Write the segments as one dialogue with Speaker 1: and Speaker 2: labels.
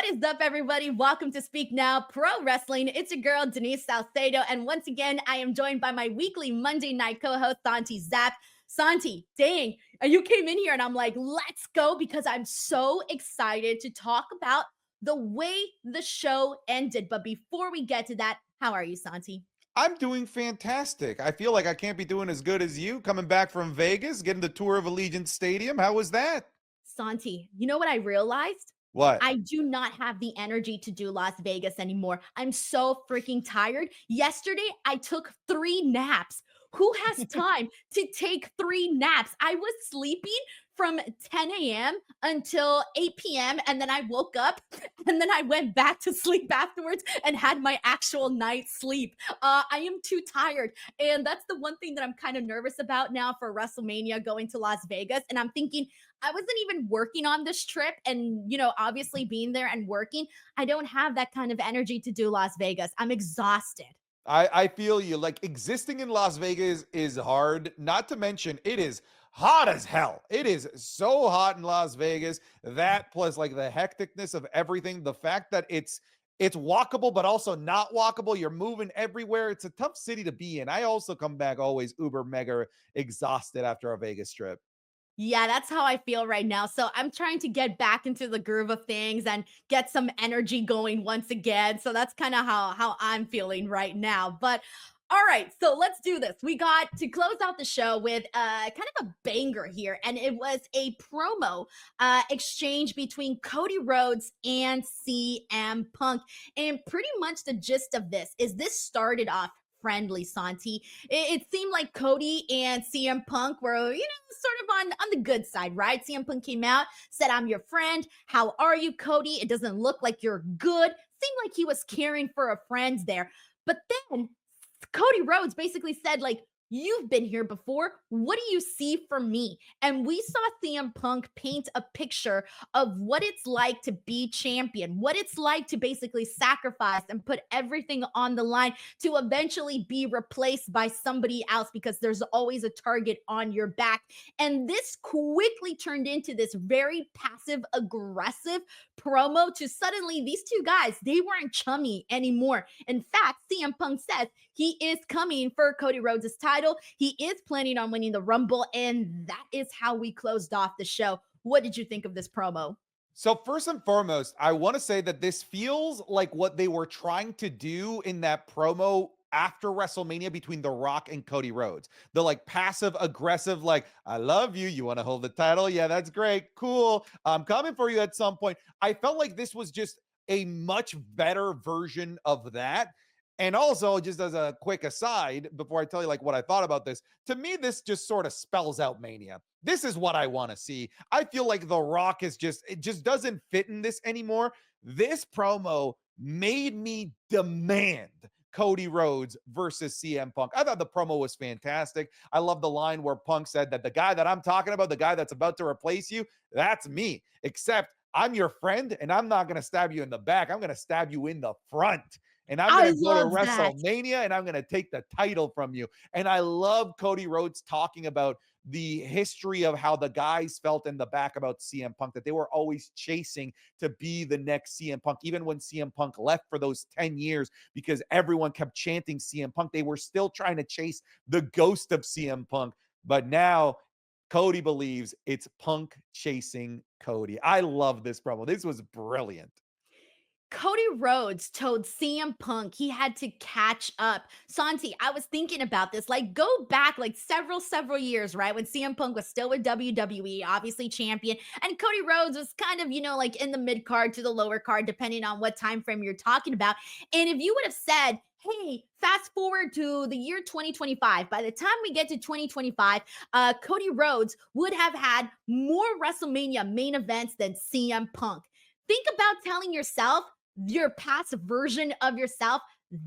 Speaker 1: What is up, everybody? Welcome to Speak Now Pro Wrestling. It's your girl, Denise Salcedo. And once again, I am joined by my weekly Monday night co-host, Santi Zap. Santi, dang, you came in here and I'm like, let's go, because I'm so excited to talk about the way the show ended. But before we get to that, how are you, Santi?
Speaker 2: I'm doing fantastic. I feel like I can't be doing as good as you coming back from Vegas, getting the tour of Allegiant Stadium. How was that?
Speaker 1: Santi, you know what I realized?
Speaker 2: What?
Speaker 1: I do not have the energy to do Las Vegas anymore. I'm so freaking tired. Yesterday, I took 3 naps. Who has time to take 3 naps? I was sleeping from 10 a.m. until 8 p.m. And then I woke up and then I went back to sleep afterwards and had my actual night's sleep. I am too tired. And that's the one thing that I'm kind of nervous about now for WrestleMania going to Las Vegas. And I'm thinking, I wasn't even working on this trip. And, obviously being there and working, I don't have that kind of energy to do Las Vegas. I'm exhausted.
Speaker 2: I feel you. Like existing in Las Vegas is hard, not to mention it is hot as hell. It is so hot in Las Vegas. That plus like the hecticness of everything, the fact that it's walkable but also not walkable. You're moving everywhere. It's a tough city to be in. I also come back always uber mega exhausted after a Vegas trip.
Speaker 1: Yeah, that's how I feel right now. So I'm trying to get back into the groove of things and get some energy going once again. So that's kind of how I'm feeling right now. But all right, so let's do this. We got to close out the show with kind of a banger here, and it was a promo exchange between Cody Rhodes and CM Punk. And pretty much the gist of this started off friendly, Santi. It seemed like Cody and CM Punk were, sort of on the good side, right? CM Punk came out, said, "I'm your friend. How are you, Cody? It doesn't look like you're good." Seemed like he was caring for a friend there. But then Cody Rhodes basically said, like, "You've been here before. What do you see for me?" And we saw CM Punk paint a picture of what it's like to be champion, what it's like to basically sacrifice and put everything on the line to eventually be replaced by somebody else, because there's always a target on your back. And this quickly turned into this very passive aggressive promo to suddenly these two guys, they weren't chummy anymore. In fact, CM Punk says he is coming for Cody Rhodes' title. He is planning on winning the Rumble, and that is how we closed off the show. What did you think of this promo?
Speaker 2: So first and foremost, I want to say that this feels like what they were trying to do in that promo after WrestleMania between The Rock and Cody Rhodes. The like passive aggressive, like, "I love you. You want to hold the title? Yeah, that's great. Cool. I'm coming for you at some point." I felt like this was just a much better version of that. And also, just as a quick aside, before I tell you like what I thought about this, to me, this just sort of spells out Mania. This is what I want to see. I feel like The Rock is it just doesn't fit in this anymore. This promo made me demand Cody Rhodes versus CM Punk. I thought the promo was fantastic. I love the line where Punk said that the guy that I'm talking about, the guy that's about to replace you, that's me. Except I'm your friend and I'm not going to stab you in the back. I'm going to stab you in the front. And I'm going
Speaker 1: I
Speaker 2: to go to
Speaker 1: love that.
Speaker 2: WrestleMania and I'm going to take the title from you. And I love Cody Rhodes talking about the history of how the guys felt in the back about CM Punk, that they were always chasing to be the next CM Punk. Even when CM Punk left for those 10 years, because everyone kept chanting CM Punk, they were still trying to chase the ghost of CM Punk. But now Cody believes it's Punk chasing Cody. I love this promo. This was brilliant.
Speaker 1: Cody Rhodes told CM Punk he had to catch up. Santi, I was thinking about this. Like, go back like several years, right? When CM Punk was still with WWE, obviously champion, and Cody Rhodes was kind of, like in the mid card to the lower card, depending on what time frame you're talking about. And if you would have said, "Hey, fast forward to the year 2025. By the time we get to 2025, Cody Rhodes would have had more WrestleMania main events than CM Punk." Think about telling yourself, your past version of yourself,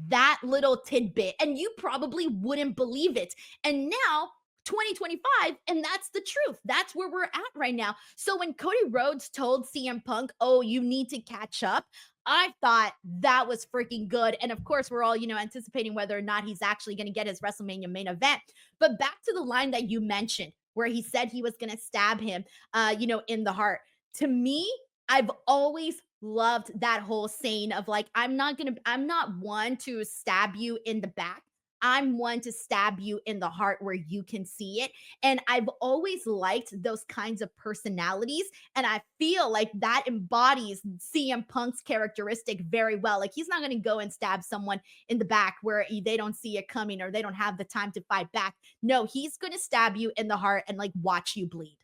Speaker 1: that little tidbit, and you probably wouldn't believe it. And now 2025, and that's the truth. That's where we're at right now. So when Cody Rhodes told CM Punk, "Oh, you need to catch up," I thought that was freaking good. And of course, we're all, anticipating whether or not he's actually going to get his WrestleMania main event. But back to the line that you mentioned, where he said he was going to stab him, in the heart. To me, I've always loved that whole saying of like, I'm not one to stab you in the back. I'm one to stab you in the heart where you can see it. And I've always liked those kinds of personalities. And I feel like that embodies CM Punk's characteristic very well. Like, he's not going to go and stab someone in the back where they don't see it coming or they don't have the time to fight back. No, he's going to stab you in the heart and like watch you bleed.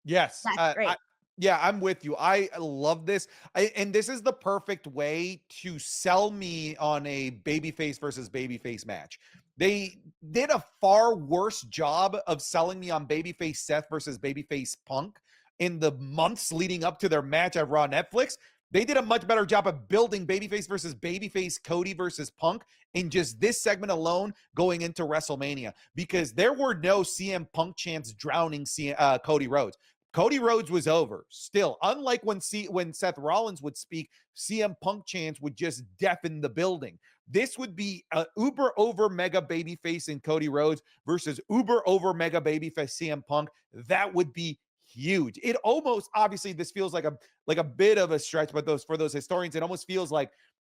Speaker 2: Yes,
Speaker 1: That's great.
Speaker 2: yeah, I'm with you. I love this, and this is the perfect way to sell me on a babyface versus babyface match. They did a far worse job of selling me on babyface Seth versus babyface Punk in the months leading up to their match at Raw Netflix. They did a much better job of building babyface versus babyface Cody versus Punk in just this segment alone going into WrestleMania, because there were no CM Punk chants drowning Cody Rhodes. Cody Rhodes was over. Still, unlike when Seth Rollins would speak, CM Punk chants would just deafen the building. This would be a uber over mega babyface in Cody Rhodes versus uber over mega babyface CM Punk. That would be huge. It almost, obviously this feels like a bit of a stretch, but those, for those historians, it almost feels like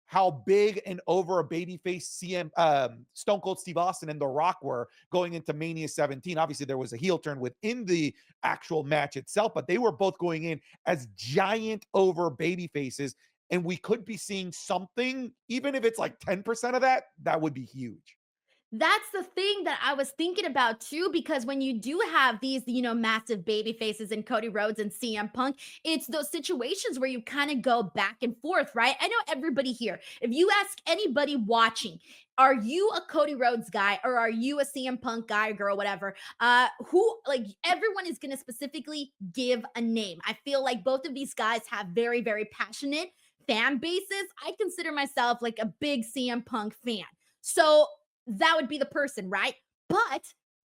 Speaker 2: how big and over a babyface Stone Cold Steve Austin and The Rock were going into Mania 17. Obviously, there was a heel turn within the actual match itself, but they were both going in as giant over baby faces. And we could be seeing something, even if it's like 10% of that, that would be huge.
Speaker 1: That's the thing that I was thinking about too, because when you do have these, massive baby faces in Cody Rhodes and CM Punk, it's those situations where you kind of go back and forth, right? I know everybody here, if you ask anybody watching, are you a Cody Rhodes guy or are you a CM Punk guy, girl, whatever? Who, like, everyone is going to specifically give a name. I feel like both of these guys have very, very passionate fan bases. I consider myself like a big CM Punk fan. So that would be the person, right? But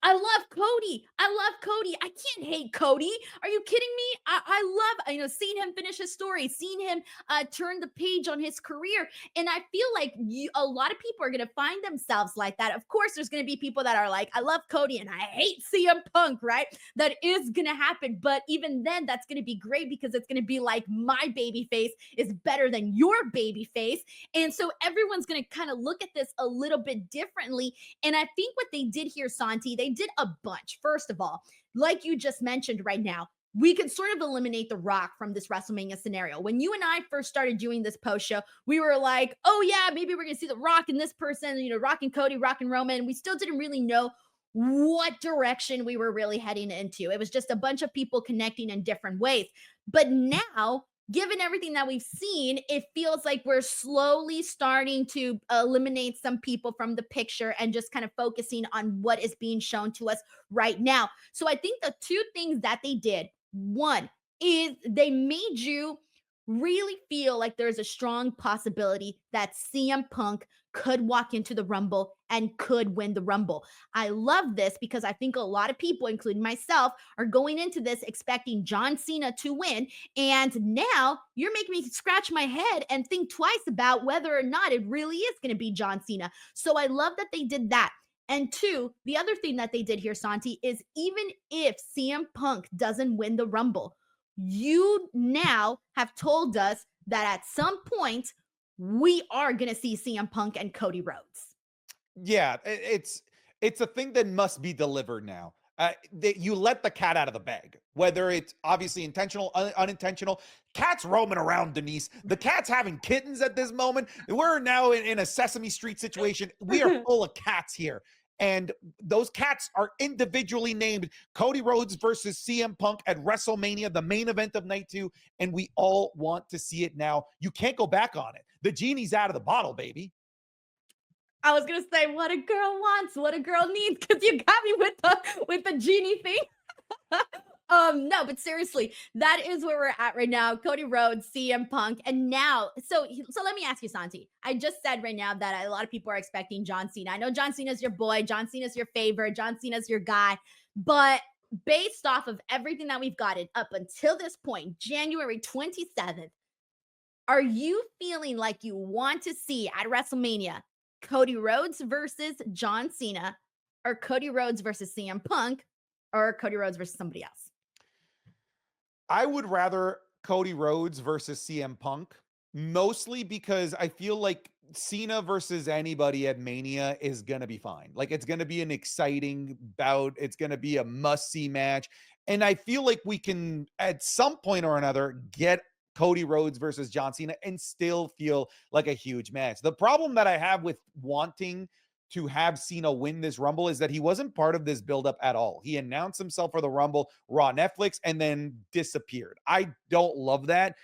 Speaker 1: I love Cody. I love Cody. I can't hate Cody. Are you kidding me? I love, seeing him finish his story, seeing him turn the page on his career. And I feel like a lot of people are going to find themselves like that. Of course, there's going to be people that are like, I love Cody and I hate CM Punk, right? That is going to happen. But even then, that's going to be great because it's going to be like, my baby face is better than your baby face. And so everyone's going to kind of look at this a little bit differently. And I think what they did here, Santi, they did a bunch. First of all, like you just mentioned right now, we can sort of eliminate The Rock from this WrestleMania scenario. When you and I first started doing this post show, we were like, oh, yeah, maybe we're going to see The Rock and this person, Rock and Cody, Rock and Roman. And we still didn't really know what direction we were really heading into. It was just a bunch of people connecting in different ways. But now, given everything that we've seen, it feels like we're slowly starting to eliminate some people from the picture and just kind of focusing on what is being shown to us right now. So I think the two things that they did, one is they made you really feel like there's a strong possibility that CM Punk could walk into the Rumble and could win the Rumble. I love this because I think a lot of people, including myself, are going into this expecting John Cena to win. And now you're making me scratch my head and think twice about whether or not it really is going to be John Cena. So I love that they did that. And two, the other thing that they did here, Santi, is even if CM Punk doesn't win the Rumble, you now have told us that at some point we are going to see CM Punk and Cody Rhodes.
Speaker 2: Yeah, it's a thing that must be delivered now. That you let the cat out of the bag, whether it's obviously intentional, unintentional. Cat's roaming around, Denise. The cat's having kittens at this moment. We're now in a Sesame Street situation. We are full of cats here. And those cats are individually named Cody Rhodes versus CM Punk at WrestleMania, the main event of night 2. And we all want to see it now. You can't go back on it. The genie's out of the bottle, baby.
Speaker 1: I was gonna say what a girl wants, what a girl needs, because you got me with the genie thing. No, but seriously, that is where we're at right now. Cody Rhodes, CM Punk, and now, so let me ask you, Santi. I just said right now that a lot of people are expecting John Cena. I know John Cena's your boy, John Cena's your favorite, John Cena's your guy, but based off of everything that we've gotten up until this point, January 27th, are you feeling like you want to see at WrestleMania Cody Rhodes versus John Cena, or Cody Rhodes versus CM Punk, or Cody Rhodes versus somebody else?
Speaker 2: I would rather Cody Rhodes versus CM Punk. Mostly because I feel like Cena versus anybody at Mania is gonna be fine. Like, it's gonna be an exciting bout. It's gonna be a must-see match. And I feel like we can, at some point or another, get Cody Rhodes versus John Cena and still feel like a huge match. The problem that I have with wanting to have Cena win this Rumble is that he wasn't part of this buildup at all. He announced himself for the Rumble, Raw Netflix, and then disappeared. I don't love that.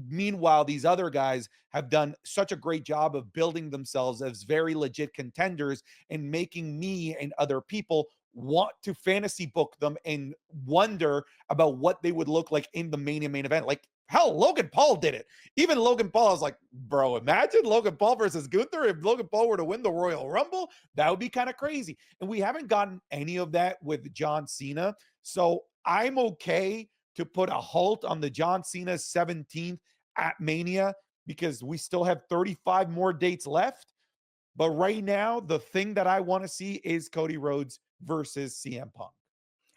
Speaker 2: Meanwhile, these other guys have done such a great job of building themselves as very legit contenders and making me and other people want to fantasy book them and wonder about what they would look like in the Mania main event. Like, hell, Logan Paul did it. Even Logan Paul, I was like, bro, imagine Logan Paul versus Gunther. If Logan Paul were to win the Royal Rumble, that would be kind of crazy. And we haven't gotten any of that with John Cena. So I'm okay to put a halt on the John Cena 17th at Mania because we still have 35 more dates left. But right now, the thing that I want to see is Cody Rhodes versus CM Punk.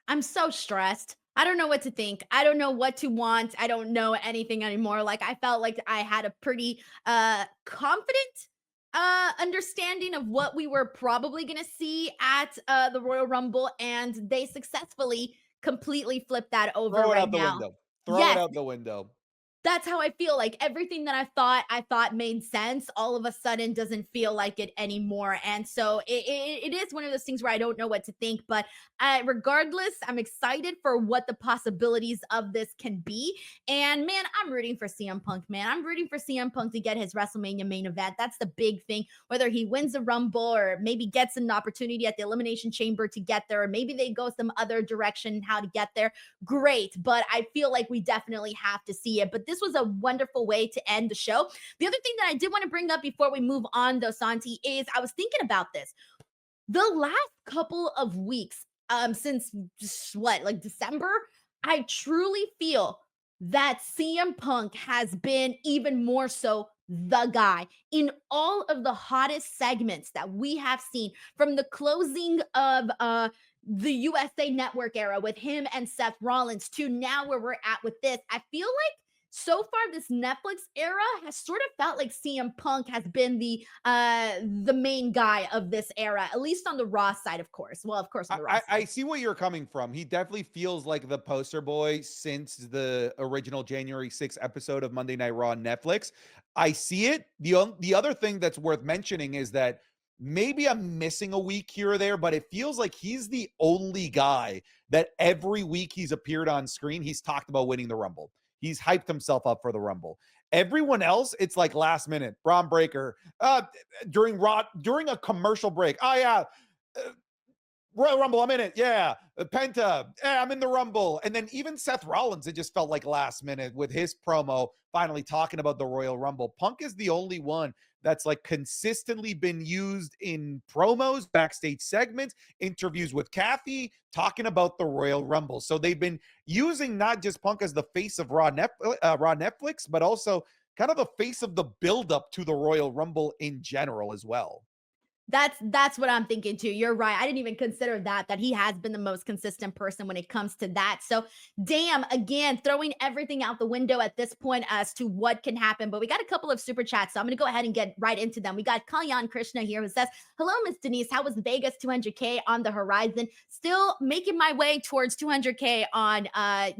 Speaker 1: I'm so stressed. I don't know what to think. I don't know what to want. I don't know anything anymore. Like I felt like I had a pretty confident understanding of what we were probably going to see at the Royal Rumble, and they successfully completely flipped that over
Speaker 2: Throw it
Speaker 1: right
Speaker 2: out the
Speaker 1: now.
Speaker 2: window. Throw it
Speaker 1: Yes,
Speaker 2: out the window.
Speaker 1: that's how I feel. Like everything that I thought made sense, all of a sudden doesn't feel like it anymore. And so it is one of those things where I don't know what to think. But regardless, I'm excited for what the possibilities of this can be. And man, I'm rooting for CM Punk, man. I'm rooting for CM Punk to get his WrestleMania main event. That's the big thing. Whether he wins the Rumble or maybe gets an opportunity at the Elimination Chamber to get there, or maybe they go some other direction how to get there, great. But I feel like we definitely have to see it. But this was a wonderful way to end the show. The other thing that I did want to bring up before we move on, though, Santi, is I was thinking about this. The last couple of weeks, since what, like December, I truly feel that CM Punk has been even more so the guy in all of the hottest segments that we have seen, from the closing of the USA Network era with him and Seth Rollins to now where we're at with this. I feel like so far this Netflix era has sort of felt like CM Punk has been the main guy of this era, at least on the Raw side, of course. Well, of course, on
Speaker 2: I,
Speaker 1: the Raw
Speaker 2: I
Speaker 1: side.
Speaker 2: I see where you're coming from. He definitely feels like the poster boy since the original January 6th episode of Monday Night Raw on Netflix. I see it. The other thing that's worth mentioning is that maybe I'm missing a week here or there, but it feels like he's the only guy that every week he's appeared on screen, he's talked about winning the Rumble. He's hyped himself up for the Rumble. Everyone else, it's like last minute. Braun Breaker, during a commercial break. Oh yeah, uh, Royal Rumble, I'm in it. Yeah. Penta, yeah, I'm in the Rumble. And then even Seth Rollins, it just felt like last minute with his promo finally talking about the Royal Rumble. Punk is the only one that's like consistently been used in promos, backstage segments, interviews with Kathy, talking about the Royal Rumble. So they've been using not just Punk as the face of Raw Netflix, but also kind of the face of the buildup to the Royal Rumble in general as well.
Speaker 1: That's what I'm thinking too. You're right. I didn't even consider that he has been the most consistent person when it comes to that. So, damn, again, throwing everything out the window at this point as to what can happen. But we got a couple of super chats, so I'm going to go ahead and get right into them. We got Kalyan Krishna here who says, "Hello, Miss Denise. How was Vegas 200K on the horizon? Still making my way towards 200K on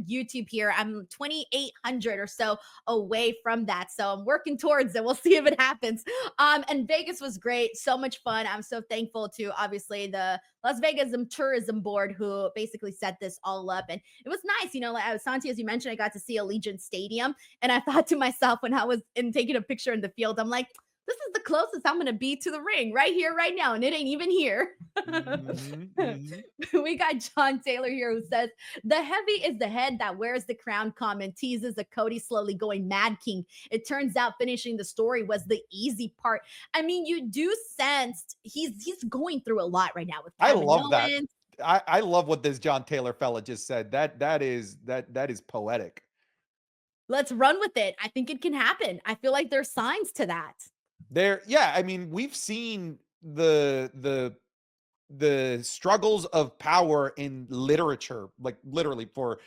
Speaker 1: YouTube here. I'm 2,800 or so away from that, so I'm working towards it. We'll see if it happens." And Vegas was great, so much fun. I'm so thankful to obviously the Las Vegas Tourism Board who basically set this all up. And it was nice, like Santi, as you mentioned, I got to see Allegiant Stadium. And I thought to myself when I was in taking a picture in the field, I'm like, this is the closest I'm going to be to the ring right here, right now. And it ain't even here.
Speaker 2: Mhm, mhm.
Speaker 1: We got John Taylor here who says, the heavy is the head that wears the crown comment teases the Cody slowly going mad king. It turns out finishing the story was the easy part. I mean, you do sense he's going through a lot right now with
Speaker 2: I
Speaker 1: Kevin
Speaker 2: love that.
Speaker 1: Owens.
Speaker 2: I love what this John Taylor fella just said. That is poetic.
Speaker 1: Let's run with it. I think it can happen. I feel like there's signs to that.
Speaker 2: Yeah, I mean, we've seen the struggles of power in literature, like literally for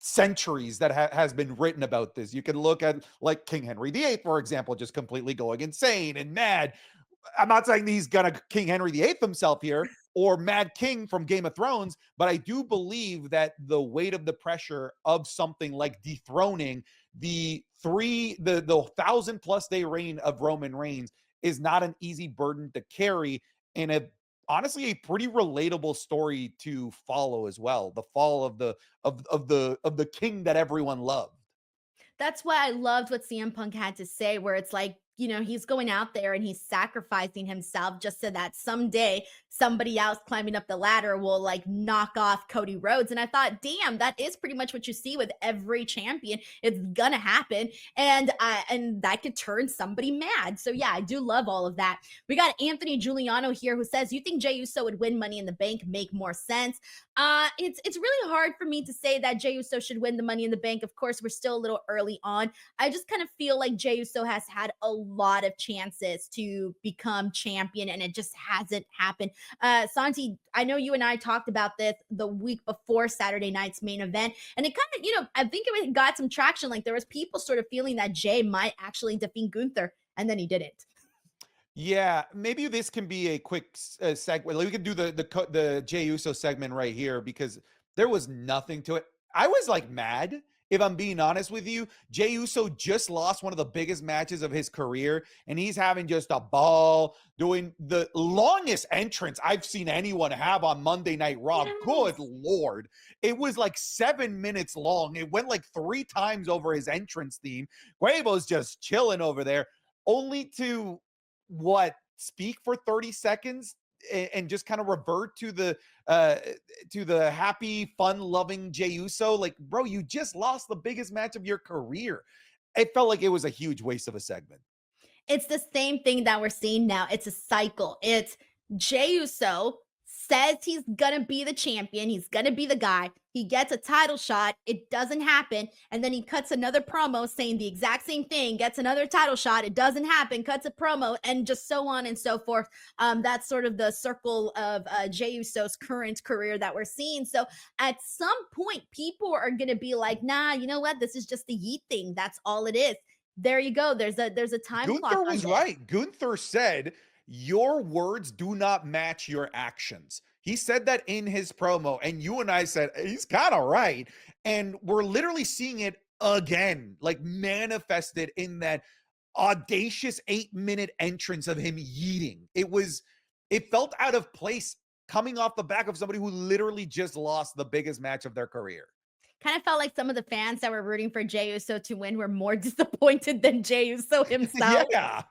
Speaker 2: centuries that has been written about this. You can look at like King Henry VIII, for example, just completely going insane and mad. I'm not saying he's gonna King Henry VIII himself here or Mad King from Game of Thrones, but I do believe that the weight of the pressure of something like dethroning the 1,000+ day reign of Roman Reigns is not an easy burden to carry, and a honestly a pretty relatable story to follow as well. The fall of the king that everyone loved.
Speaker 1: That's why I loved what CM Punk had to say, where it's like, he's going out there and he's sacrificing himself just so that someday somebody else climbing up the ladder will like knock off Cody Rhodes. And I thought, damn, that is pretty much what you see with every champion. It's gonna happen, and that could turn somebody mad. So yeah, I do love all of that. We got Anthony Giuliano here who says, "You think Jey Uso would win Money in the Bank? Make more sense." It's really hard for me to say that Jey Uso should win the Money in the Bank. Of course, we're still a little early on. I just kind of feel like Jey Uso has had a lot of chances to become champion, and it just hasn't happened. Santi, I know you and I talked about this the week before Saturday night's main event, and it kind of, I think it got some traction. Like there was people sort of feeling that Jay might actually defeat Gunther, and then he didn't.
Speaker 2: Yeah, maybe this can be a quick segue. Like, we can do the Jey Uso segment right here because there was nothing to it. I was like mad, if I'm being honest with you. Jey Uso just lost one of the biggest matches of his career, and he's having just a ball doing the longest entrance I've seen anyone have on Monday Night Raw.
Speaker 1: Yes.
Speaker 2: Good Lord. It was like 7 minutes long. It went like 3 times over his entrance theme. Quavo's just chilling over there, only to speak for 30 seconds and just kind of revert to the happy, fun-loving Jey Uso. Like, bro, you just lost the biggest match of your career. It felt like it was a huge waste of a segment.
Speaker 1: It's the same thing that we're seeing now. It's a cycle. It's Jey Uso says he's gonna be the champion. He's gonna be the guy. He gets a title shot. It doesn't happen. And then he cuts another promo saying the exact same thing, gets another title shot. It doesn't happen, cuts a promo, and just so on and so forth. That's sort of the circle of Jey Uso's current career that we're seeing. So at some point, people are gonna be like, nah, you know what? This is just the yeet thing. That's all it is. There you go. There's a time clock
Speaker 2: Gunther
Speaker 1: on
Speaker 2: was
Speaker 1: this.
Speaker 2: right. Gunther said, "Your words do not match your actions." He said that in his promo, and you and I said, he's kind of right. And we're literally seeing it again, like manifested in that audacious 8-minute entrance of him yeeting. It felt out of place coming off the back of somebody who literally just lost the biggest match of their career.
Speaker 1: Kind of felt like some of the fans that were rooting for Jey Uso to win were more disappointed than Jey Uso himself.
Speaker 2: Yeah.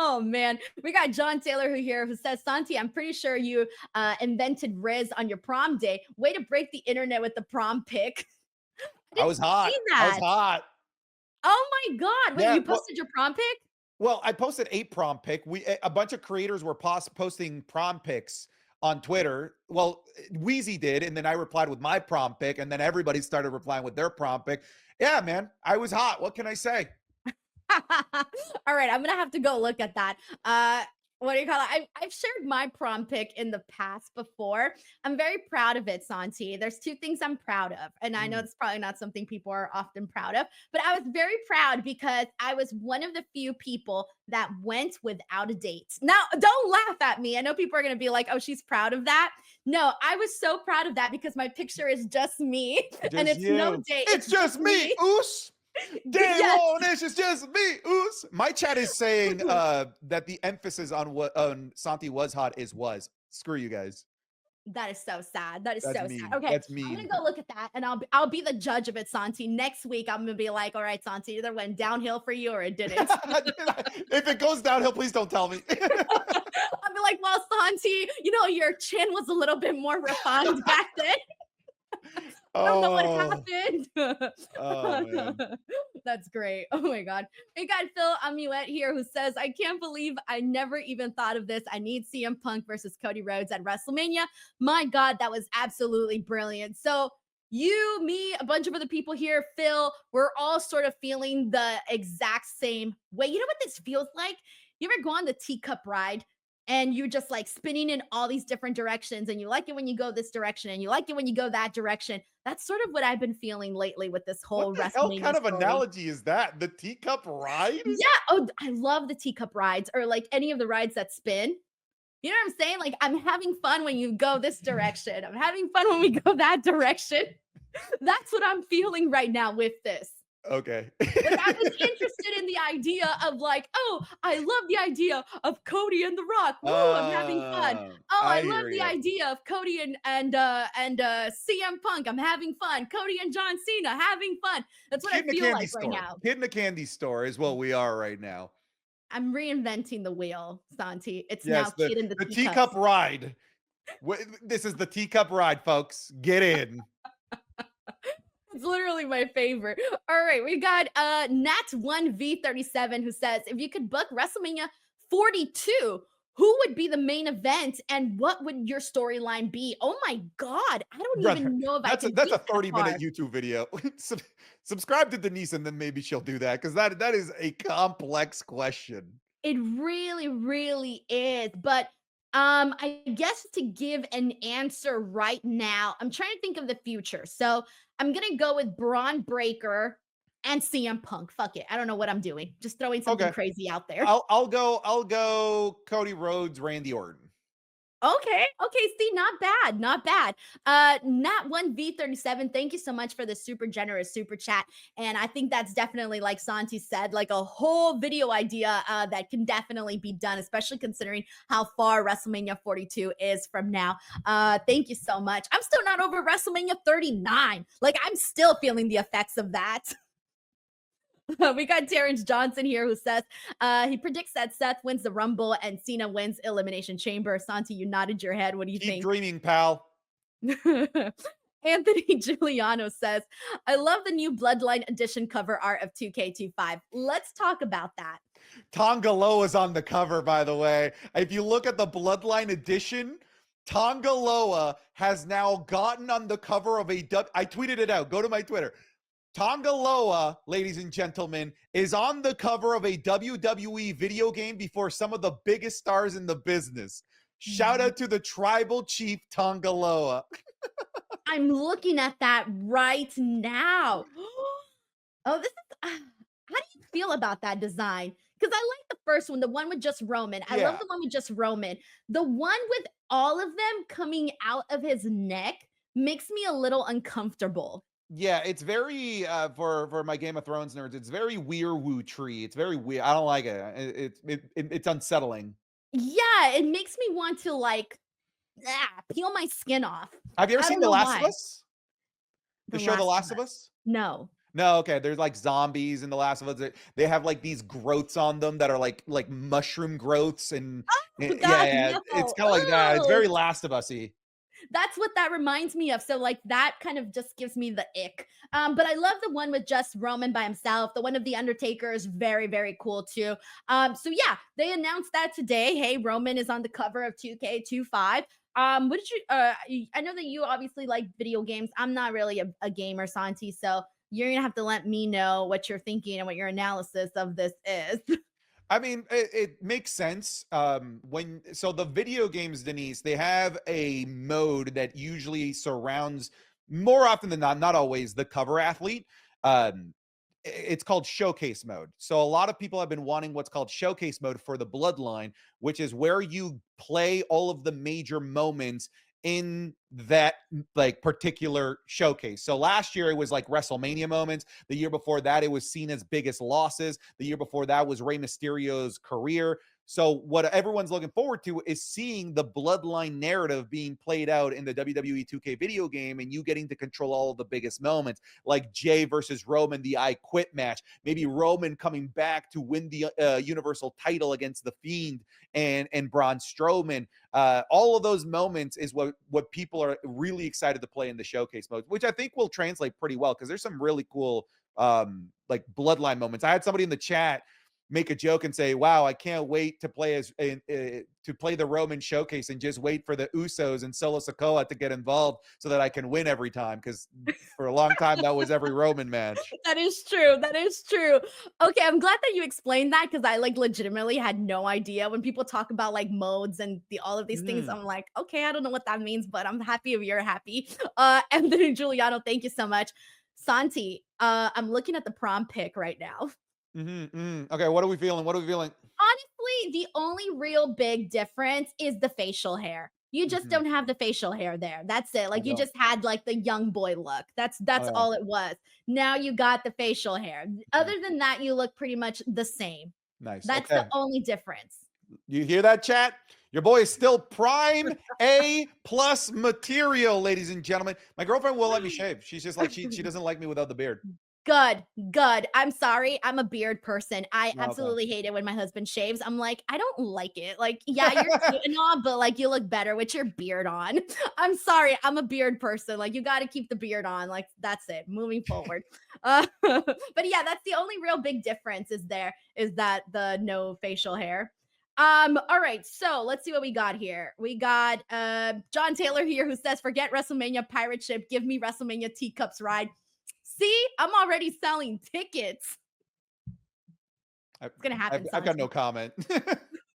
Speaker 1: Oh man, we got John Taylor who says, Santi, I'm pretty sure you invented Riz on your prom day. Way to break the internet with the prom pic. I
Speaker 2: I
Speaker 1: didn't
Speaker 2: was hot.
Speaker 1: see
Speaker 2: I was
Speaker 1: that.
Speaker 2: hot.
Speaker 1: Oh my god! Wait,
Speaker 2: Yeah.
Speaker 1: you posted your prom pic?
Speaker 2: Well, I posted a prom pic. A bunch of creators were posting prom pics on Twitter. Well, Wheezy did, and then I replied with my prom pic, and then everybody started replying with their prom pic. Yeah, man, I was hot. What can I say?
Speaker 1: All right, I'm gonna have to go look at that. What do you call it? I've shared my prom pic in the past before. I'm very proud of it, Santi. There's two things I'm proud of, and I know
Speaker 2: Mm.
Speaker 1: it's probably not something people are often proud of, but I was very proud because I was one of the few people that went without a date. Now, don't laugh at me. I know people are gonna be like, "Oh, she's proud of that." No, I was so proud of that because my picture is just me, and
Speaker 2: Just
Speaker 1: it's no
Speaker 2: you.
Speaker 1: date.
Speaker 2: It's
Speaker 1: It's just
Speaker 2: just me.
Speaker 1: me.
Speaker 2: Oos. Day
Speaker 1: Yes.
Speaker 2: one. It's just me. Oos. My chat is saying that the emphasis on what on Santi was hot is was. Screw you guys.
Speaker 1: That is so sad. That is
Speaker 2: That's
Speaker 1: so sad.
Speaker 2: mean.
Speaker 1: Okay,
Speaker 2: That's
Speaker 1: I'm gonna
Speaker 2: mean.
Speaker 1: go look at that, and I'll be the judge of it, Santi. Next week, I'm gonna be like, all right, Santi, either went downhill for you or it didn't.
Speaker 2: If it goes downhill, please don't tell me.
Speaker 1: I'll be like, well, Santi, your chin was a little bit more refined back then. I don't know what
Speaker 2: Oh, oh man.
Speaker 1: happened. That's great. Oh my God. We got Phil Amuet here who says, I can't believe I never even thought of this. I need CM Punk versus Cody Rhodes at WrestleMania. My God, that was absolutely brilliant. So, you, me, a bunch of other people here, Phil, we're all sort of feeling the exact same way. You know what this feels like? You ever go on the teacup ride? and you're just like spinning in all these different directions, and you like it when you go this direction and you like it when you go that direction. That's sort of what I've been feeling lately with this
Speaker 2: What
Speaker 1: whole
Speaker 2: the hell
Speaker 1: WrestleMania
Speaker 2: kind of
Speaker 1: story.
Speaker 2: analogy is that? The teacup ride?
Speaker 1: Yeah. Oh, I love the teacup rides or like any of the rides that spin. You know what I'm saying? Like, I'm having fun when you go this direction. I'm having fun when we go that direction. That's what I'm feeling right now with this.
Speaker 2: Okay.
Speaker 1: Like, I was interested in the idea of like, oh, I love the idea of Cody and The Rock. Woo, I'm having fun. Oh, I
Speaker 2: I
Speaker 1: love
Speaker 2: hear
Speaker 1: the
Speaker 2: you.
Speaker 1: idea of Cody and CM Punk. I'm having fun. Cody and John Cena having fun. That's what I
Speaker 2: Kid in a
Speaker 1: feel
Speaker 2: candy
Speaker 1: like right
Speaker 2: store.
Speaker 1: now.
Speaker 2: Kid in a candy store is what we are right now.
Speaker 1: I'm reinventing the wheel, Santi. It's now
Speaker 2: Yes, the
Speaker 1: Kid in the
Speaker 2: the teacup
Speaker 1: Teacups.
Speaker 2: ride. This is the teacup ride, folks. Get in.
Speaker 1: It's literally my favorite. All right, we got Nat1V37 who says, if you could book WrestleMania 42, who would be the main event and what would your storyline be? Oh my god, I don't
Speaker 2: Brother,
Speaker 1: even know if I
Speaker 2: that's a
Speaker 1: can
Speaker 2: that's a
Speaker 1: think that
Speaker 2: 30-minute
Speaker 1: far.
Speaker 2: YouTube video. Subscribe to Denise and then maybe she'll do that because that is a complex question.
Speaker 1: It really, really is. But I guess to give an answer right now, I'm trying to think of the future. So I'm gonna go with Braun Breaker and CM Punk. Fuck it. I don't know what I'm doing. Just throwing something
Speaker 2: Okay.
Speaker 1: crazy out there.
Speaker 2: I'll go Cody Rhodes, Randy Orton.
Speaker 1: Okay. Okay. See, not bad. Not bad. Nat1V37, thank you so much for the super generous super chat. And I think that's definitely, like Santi said, like a whole video idea that can definitely be done, especially considering how far WrestleMania 42 is from now. Thank you so much. I'm still not over WrestleMania 39. Like, I'm still feeling the effects of that. We got Terrence Johnson here who says he predicts that Seth wins the Rumble and Cena wins Elimination Chamber. Santi, you nodded your head. What do you
Speaker 2: Keep
Speaker 1: think?
Speaker 2: dreaming, pal.
Speaker 1: Anthony Giuliano says, I love the new Bloodline Edition cover art of 2K25. Let's talk about that.
Speaker 2: Tonga Loa's on the cover, by the way. If you look at the Bloodline edition, Tonga Loa has now gotten on the cover of I tweeted it out. Go to my Twitter. Tonga Loa, ladies and gentlemen, is on the cover of a WWE video game before some of the biggest stars in the business. Shout out to the tribal chief Tonga Loa.
Speaker 1: I'm looking at that right now. Oh, this is how do you feel about that design? Because I like the first one, the one with just Roman. I love
Speaker 2: Yeah.
Speaker 1: the one with just Roman. The one with all of them coming out of his neck makes me a little uncomfortable.
Speaker 2: Yeah, it's very for my Game of Thrones nerds, it's very weird tree. It's very weird. I don't like it. It's unsettling.
Speaker 1: Yeah, it makes me want to like peel my skin off.
Speaker 2: Have you ever
Speaker 1: I
Speaker 2: seen
Speaker 1: don't
Speaker 2: The
Speaker 1: know
Speaker 2: Last of
Speaker 1: why.
Speaker 2: Us? The
Speaker 1: The
Speaker 2: show The
Speaker 1: Last of
Speaker 2: Last of
Speaker 1: Us.
Speaker 2: Us?
Speaker 1: No.
Speaker 2: No, okay. There's like zombies in The Last of Us. They have like these growths on them that are like mushroom growths and
Speaker 1: Oh
Speaker 2: yeah,
Speaker 1: God,
Speaker 2: yeah.
Speaker 1: no.
Speaker 2: It's kind of like that. It's
Speaker 1: Oh,
Speaker 2: very Last of Us-y.
Speaker 1: that's what that reminds me of. So like that kind of just gives me the ick. But I love the one with just Roman by himself. The one of the Undertaker is very, very cool too. So yeah, they announced that today. Hey, Roman is on the cover of 2K25. What did you I know that you obviously like video games. I'm not really a gamer, Santi, so you're gonna have to let me know what you're thinking and what your analysis of this is.
Speaker 2: I mean, it makes sense. So the video games, Denise, they have a mode that usually surrounds more often than not always, the cover athlete. It's called showcase mode. So a lot of people have been wanting what's called showcase mode for the bloodline, which is where you play all of the major moments in that like particular showcase. So last year it was like WrestleMania moments. The year before that it was Cena's biggest losses. The year before that was Rey Mysterio's career. So what everyone's looking forward to is seeing the bloodline narrative being played out in the WWE 2K video game and you getting to control all of the biggest moments like Jay versus Roman, the I Quit match, maybe Roman coming back to win the Universal title against The Fiend and Braun Strowman. All of those moments is what people are really excited to play in the showcase mode, which I think will translate pretty well because there's some really cool like bloodline moments. I had somebody in the chat make a joke and say, "Wow, I can't wait to play to play the Roman showcase and just wait for the Usos and Solo Sikoa to get involved so that I can win every time." Because for a long time that was every Roman match.
Speaker 1: That is true. That is true. Okay, I'm glad that you explained that because I like legitimately had no idea when people talk about like modes and all of these things.
Speaker 2: Mm,
Speaker 1: I'm like, okay, I don't know what that means, but I'm happy if you're happy. Anthony Giuliano, thank you so much. Santi, I'm looking at the prom pic right now.
Speaker 2: Okay, what are we feeling? What are we feeling?
Speaker 1: Honestly, the only real big difference is the facial hair. You just
Speaker 2: Mhm.
Speaker 1: don't have the facial hair there. That's it.
Speaker 2: I
Speaker 1: Like you
Speaker 2: don't.
Speaker 1: just had like the young boy look.
Speaker 2: Oh,
Speaker 1: That's
Speaker 2: yeah.
Speaker 1: all it was. Now you got the facial hair.
Speaker 2: Mhm.
Speaker 1: Other than that, you look pretty much the same.
Speaker 2: Nice.
Speaker 1: That's the
Speaker 2: Okay.
Speaker 1: only difference.
Speaker 2: You hear that, chat? Your boy is still prime A plus material, ladies and gentlemen. My girlfriend will let me shave. She's just like she doesn't like me without the beard.
Speaker 1: Good, good. I'm sorry. I'm a beard person. I
Speaker 2: Oh, okay.
Speaker 1: absolutely hate it when my husband shaves. I'm like, I don't like it. Like, yeah, you're cute and all, but like you look better with your beard on. I'm sorry. I'm a beard person. Like, you got to keep the beard on. Like, that's it. Moving forward. But yeah, that's the only real big difference is that the no facial hair. All right, so let's see what we got here. We got John Taylor here who says, forget WrestleMania pirate ship, give me WrestleMania teacups ride. See, I'm already selling tickets.
Speaker 2: I,
Speaker 1: It's gonna happen,
Speaker 2: I've got no
Speaker 1: Santi.
Speaker 2: comment.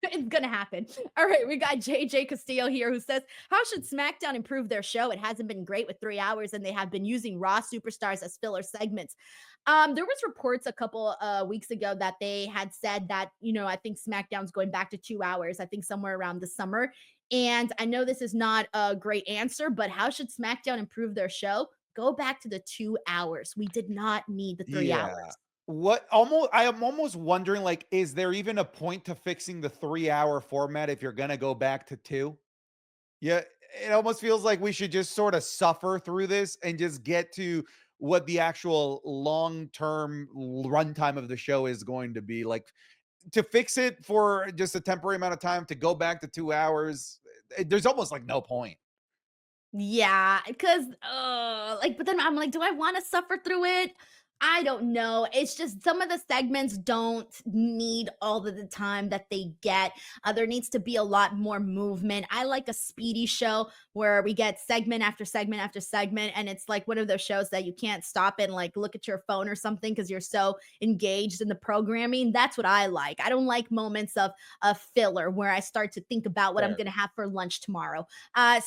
Speaker 1: It's gonna happen. All right, we got JJ Castillo here who says, how should SmackDown improve their show? It hasn't been great with 3 hours, and they have been using Raw superstars as filler segments. There was reports a couple weeks ago that they had said that, I think SmackDown's going back to 2 hours, I think somewhere around the summer. And I know this is not a great answer, but how should SmackDown improve their show? Go back to the 2 hours. We did not need the three
Speaker 2: Yeah.
Speaker 1: hours.
Speaker 2: I am almost wondering, like, is there even a point to fixing the 3-hour format if you're gonna go back to two? Yeah, it almost feels like we should just sort of suffer through this and just get to what the actual long-term runtime of the show is going to be. Like, to fix it for just a temporary amount of time to go back to 2 hours, there's almost like no point.
Speaker 1: Yeah, because like, but then I'm like, do I want to suffer through it? I don't know. It's just some of the segments don't need all of the time that they get. There needs to be a lot more movement. I like a speedy show where we get segment after segment after segment, and it's like one of those shows that you can't stop and like look at your phone or something because you're so engaged in the programming. That's what I like. I don't like moments of filler where I start to think about what I'm
Speaker 2: Fair.
Speaker 1: gonna have for lunch tomorrow.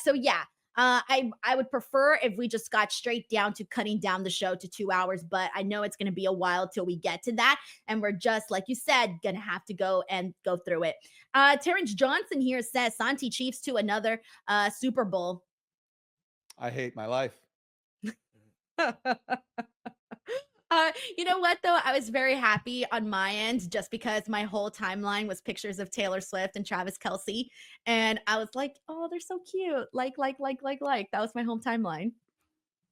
Speaker 1: So yeah, I would prefer if we just got straight down to cutting down the show to 2 hours, but I know it's going to be a while till we get to that, and we're just like you said, gonna have to go through it. Terrence Johnson here says Santi Chiefs to another Super Bowl.
Speaker 2: I hate my life.
Speaker 1: You know what though? I was very happy on my end just because my whole timeline was pictures of Taylor Swift and Travis Kelsey, and I was like, "Oh, they're so cute!" Like. That was my home timeline.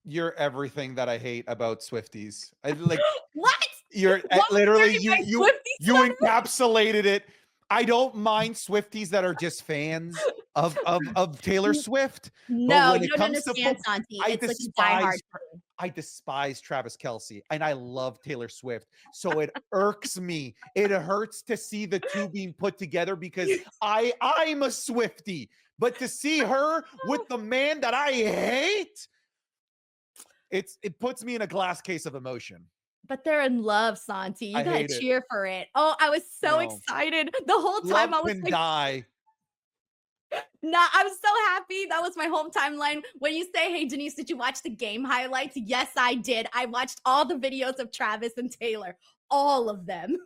Speaker 2: You're everything that I hate about Swifties. I like
Speaker 1: What?
Speaker 2: you're
Speaker 1: What was
Speaker 2: literally
Speaker 1: wearing
Speaker 2: you
Speaker 1: my
Speaker 2: you
Speaker 1: Swiftie
Speaker 2: you
Speaker 1: sweater?
Speaker 2: encapsulated it. I don't mind Swifties that are just fans of Taylor
Speaker 1: N
Speaker 2: Swift, but
Speaker 1: no,
Speaker 2: when
Speaker 1: you
Speaker 2: it
Speaker 1: don't
Speaker 2: comes to
Speaker 1: understand,
Speaker 2: football,
Speaker 1: Santi.
Speaker 2: I
Speaker 1: It's like a diehard
Speaker 2: despise I despise Travis Kelsey, and I love Taylor Swift. So it irks me. It hurts to see the two being put together because I'm a Swiftie. But to see her with the man that I hate, it puts me in a glass case of emotion.
Speaker 1: but they're in love, Santi. You
Speaker 2: I
Speaker 1: gotta
Speaker 2: hate it.
Speaker 1: cheer for it. Oh, I was so
Speaker 2: No.
Speaker 1: excited. The whole time
Speaker 2: Love
Speaker 1: I was
Speaker 2: can
Speaker 1: like,
Speaker 2: die.
Speaker 1: nah, I was so happy. That was my home timeline. When you say, hey, Denise, did you watch the game highlights? Yes, I did. I watched all the videos of Travis and Taylor, all of them.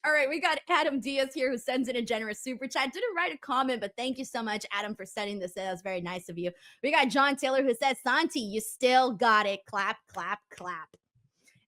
Speaker 1: All right, we got Adam Diaz here who sends in a generous super chat. Didn't write a comment, but thank you so much, Adam, for sending this in. That was very nice of you. We got John Taylor who says, Santi, you still got it. Clap, clap, clap.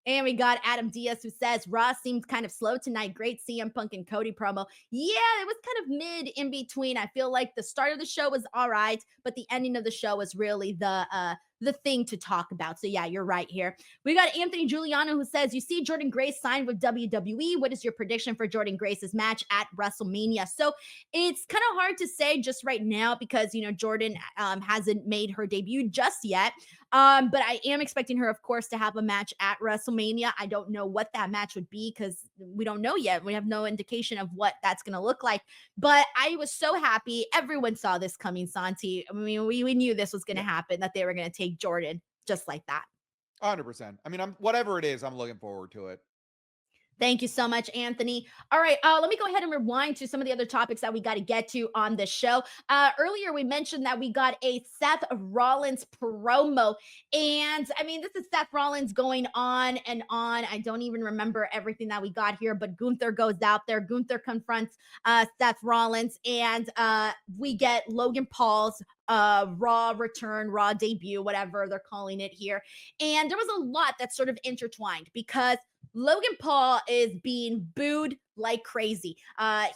Speaker 1: And we got Adam Diaz who says, Raw seemed kind of slow tonight. Great CM Punk and Cody promo. Yeah, it was kind of mid in between. I feel like the start of the show was all right, but the ending of the show was really the thing to talk about. So yeah, you're right here. We got Anthony Giuliano who says, you see Jordynne Grace signed with WWE. What is your prediction for Jordynne Grace's match at WrestleMania? So it's kind of hard to say just right now because, Jordynne hasn't made her debut just yet. But I am expecting her, of course, to have a match at WrestleMania. I don't know what that match would be because we don't know yet. We have no indication of what that's going to look like. But I was so happy. Everyone saw this coming, Santi. I mean, we knew this was going to
Speaker 2: Yeah,
Speaker 1: happen, that they were going to take Jordynne just like that.
Speaker 2: 100%. I mean, I'm whatever it is, I'm looking forward to it.
Speaker 1: Thank you so much, Anthony. All right, let me go ahead and rewind to some of the other topics that we got to get to on the show. Earlier, we mentioned that we got a Seth Rollins promo. And I mean, this is Seth Rollins going on and on. I don't even remember everything that we got here, but Gunther goes out there. Gunther confronts Seth Rollins, and we get Logan Paul's Raw return, Raw debut, whatever they're calling it here. And there was a lot that's sort of intertwined because Logan Paul is being booed like crazy.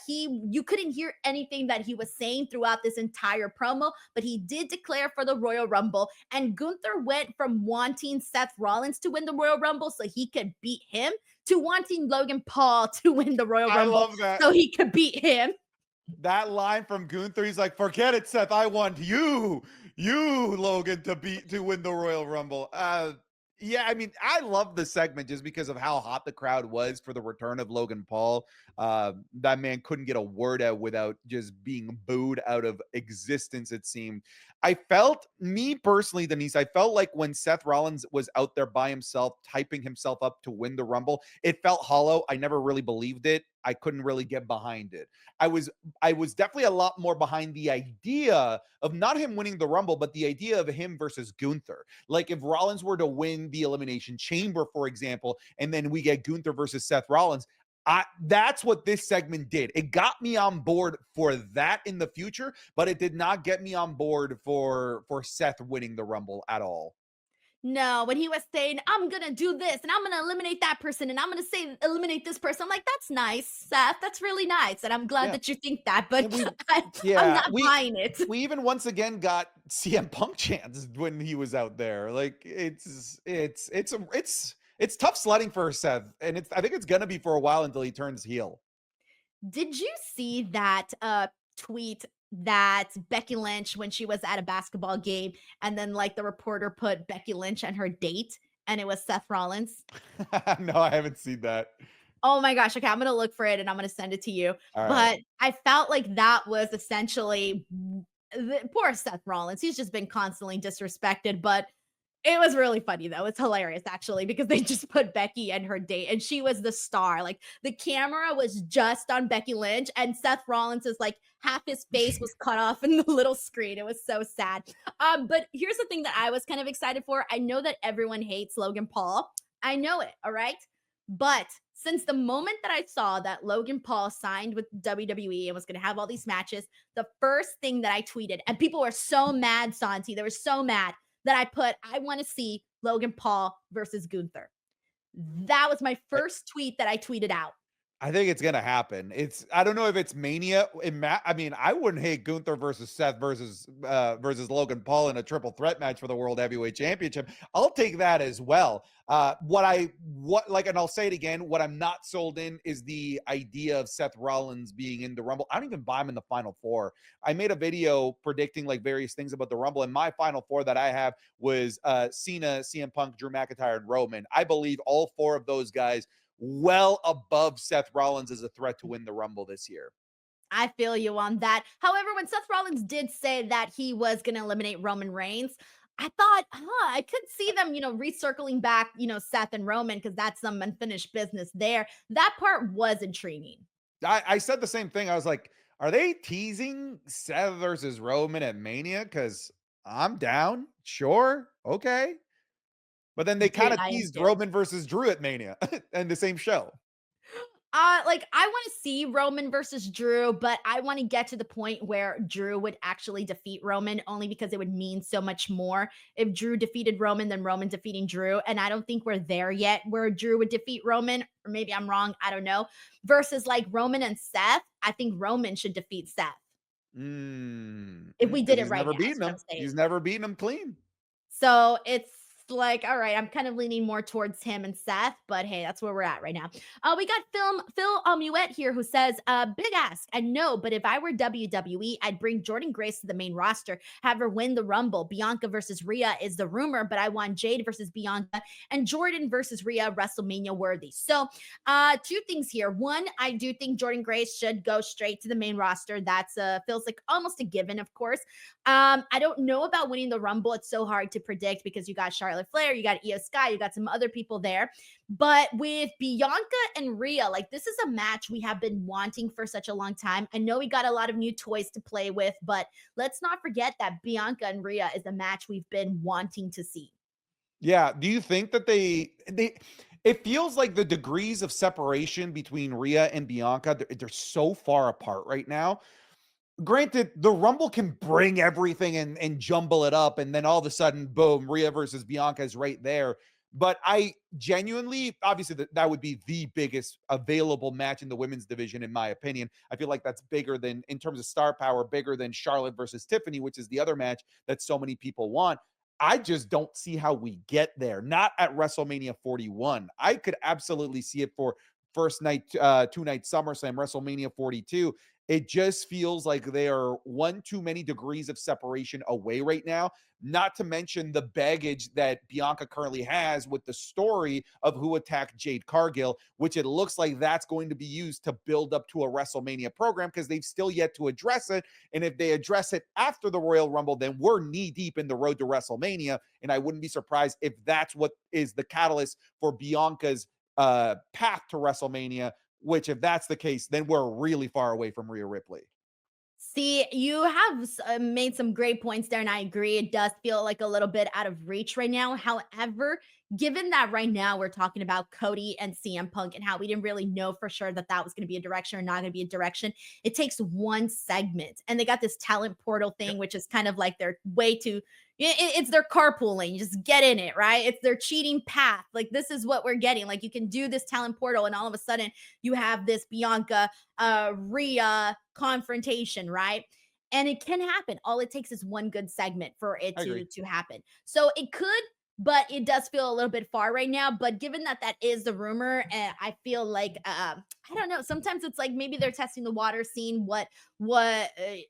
Speaker 1: You couldn't hear anything that he was saying throughout this entire promo, but he did declare for the Royal Rumble. And Gunther went from wanting Seth Rollins to win the Royal Rumble so he could beat him to wanting Logan Paul to win the Royal
Speaker 2: I
Speaker 1: Rumble
Speaker 2: love that.
Speaker 1: so he could beat him.
Speaker 2: That line from Gunther, he's like, "Forget it, Seth. I want you, Logan, to win the Royal Rumble." Yeah, I mean, I love the segment just because of how hot the crowd was for the return of Logan Paul. That man couldn't get a word out without just being booed out of existence, it seemed. I felt, me personally, Denise, I felt like when Seth Rollins was out there by himself, typing himself up to win the Rumble, it felt hollow. I never really believed it. I couldn't really get behind it. I was I was definitely a lot more behind the idea of not him winning the Rumble, but the idea of him versus Gunther. Like if Rollins were to win the Elimination Chamber, for example, and then we get Gunther versus Seth Rollins, that's what this segment did. It got me on board for that in the future, but it did not get me on board for Seth winning the Rumble at all.
Speaker 1: No, when he was saying, I'm gonna do this and I'm gonna eliminate that person and I'm gonna say eliminate this person. I'm like, that's nice, Seth. That's really nice. And I'm glad
Speaker 2: Yeah.
Speaker 1: that you think that, but
Speaker 2: And we
Speaker 1: I'm
Speaker 2: yeah,
Speaker 1: not buying it.
Speaker 2: we even once again got CM Punk chants when he was out there. Like it's tough sledding for Seth, and I think it's gonna be for a while until he turns heel.
Speaker 1: Did you see that tweet that Becky Lynch when she was at a basketball game and then like the reporter put Becky Lynch and her date and it was Seth Rollins?
Speaker 2: No, I haven't seen that.
Speaker 1: Oh my gosh. Okay, I'm gonna look for it and I'm gonna send it to you.
Speaker 2: All right.
Speaker 1: But I felt like that was essentially poor Seth Rollins. He's just been constantly disrespected, but it was really funny though. It's hilarious actually because they just put Becky and her date and she was the star. Like the camera was just on Becky Lynch and Seth Rollins is like half his face was cut off in the little screen. It was so sad. But here's the thing that I was kind of excited for. I know that everyone hates Logan Paul. I know it, all right? But since the moment that I saw that Logan Paul signed with WWE and was going to have all these matches, the first thing that I tweeted, and people were so mad, Santi, they were so mad that I put, I want to see Logan Paul versus Gunther. That was my first tweet that I tweeted out.
Speaker 2: I think it's gonna happen. I don't know if it's Mania. I mean, I wouldn't hate Gunther versus Seth versus Logan Paul in a triple threat match for the World Heavyweight Championship. I'll take that as well. And I'll say it again. What I'm not sold in is the idea of Seth Rollins being in the Rumble. I don't even buy him in the Final Four. I made a video predicting like various things about the Rumble, and my Final Four that I have was Cena, CM Punk, Drew McIntyre, and Roman. I believe all four of those guys well above Seth Rollins as a threat to win the Rumble this year.
Speaker 1: I feel you on that. However, when Seth Rollins did say that he was going to eliminate Roman Reigns, I thought, I could see them, recircling back, Seth and Roman because that's some unfinished business there. That part was intriguing.
Speaker 2: I said the same thing. I was like, are they teasing Seth versus Roman at Mania? Because I'm down. Sure. Okay. But then they kind
Speaker 1: Dude,
Speaker 2: of
Speaker 1: I am
Speaker 2: teased
Speaker 1: too.
Speaker 2: Roman versus Drew at Mania and the same show.
Speaker 1: Like I want to see Roman versus Drew, but I want to get to the point where Drew would actually defeat Roman only because it would mean so much more if Drew defeated Roman than Roman defeating Drew. And I don't think we're there yet where Drew would defeat Roman, or maybe I'm wrong. I don't know. Versus like Roman and Seth, I think Roman should defeat Seth if we
Speaker 2: Because
Speaker 1: did it right now. That's what I'm saying.
Speaker 2: He's never beaten him clean.
Speaker 1: So it's like, all right, I'm kind of leaning more towards him and Seth, but hey, that's where we're at right now. We got Phil Amuet here who says, big ask. I know, but if I were WWE, I'd bring Jordynne Grace to the main roster, have her win the Rumble. Bianca versus Rhea is the rumor, but I want Jade versus Bianca and Jordynne versus Rhea WrestleMania worthy. So, two things here. One, I do think Jordynne Grace should go straight to the main roster. That's feels like almost a given, of course. I don't know about winning the Rumble. It's so hard to predict because you got Charlotte Flair, you got Io Sky, you got some other people there. But with Bianca and Rhea, like this is a match we have been wanting for such a long time. I know we got a lot of new toys to play with, but let's not forget that Bianca and Rhea is a match we've been wanting to see.
Speaker 2: Yeah, do you think that they it feels like the degrees of separation between Rhea and Bianca, they're so far apart right now. Granted, the Rumble can bring everything and jumble it up, and then all of a sudden, boom, Rhea versus Bianca is right there. But I genuinely, obviously, that would be the biggest available match in the women's division, in my opinion. I feel like that's bigger than, in terms of star power, bigger than Charlotte versus Tiffany, which is the other match that so many people want. I just don't see how we get there. Not at WrestleMania 41. I could absolutely see it for first night, two-night SummerSlam, WrestleMania 42. It just feels like they are one too many degrees of separation away right now. Not to mention the baggage that Bianca currently has with the story of who attacked Jade Cargill, which it looks like that's going to be used to build up to a WrestleMania program because they've still yet to address it. And if they address it after the Royal Rumble, then we're knee deep in the road to WrestleMania. And I wouldn't be surprised if that's what is the catalyst for Bianca's path to WrestleMania, which if that's the case, then we're really far away from Rhea Ripley.
Speaker 1: See, you have made some great points there, and I agree. It does feel like a little bit out of reach right now. However, given that right now we're talking about Cody and CM Punk and how we didn't really know for sure that that was going to be a direction or not going to be a direction, it takes one segment. And they got this talent portal thing,
Speaker 2: Yep.
Speaker 1: which is kind of like their way to, it's their carpooling. You just get in it, right? It's their cheating path. Like, this is what we're getting. Like, you can do this talent portal, and all of a sudden you have this Bianca Rhea confrontation, right? And it can happen. All it takes is one good segment for it
Speaker 2: I agree.
Speaker 1: to happen. So it could, but it does feel a little bit far right now. But given that that is the rumor, I feel like I don't know. Sometimes it's like maybe they're testing the water, seeing what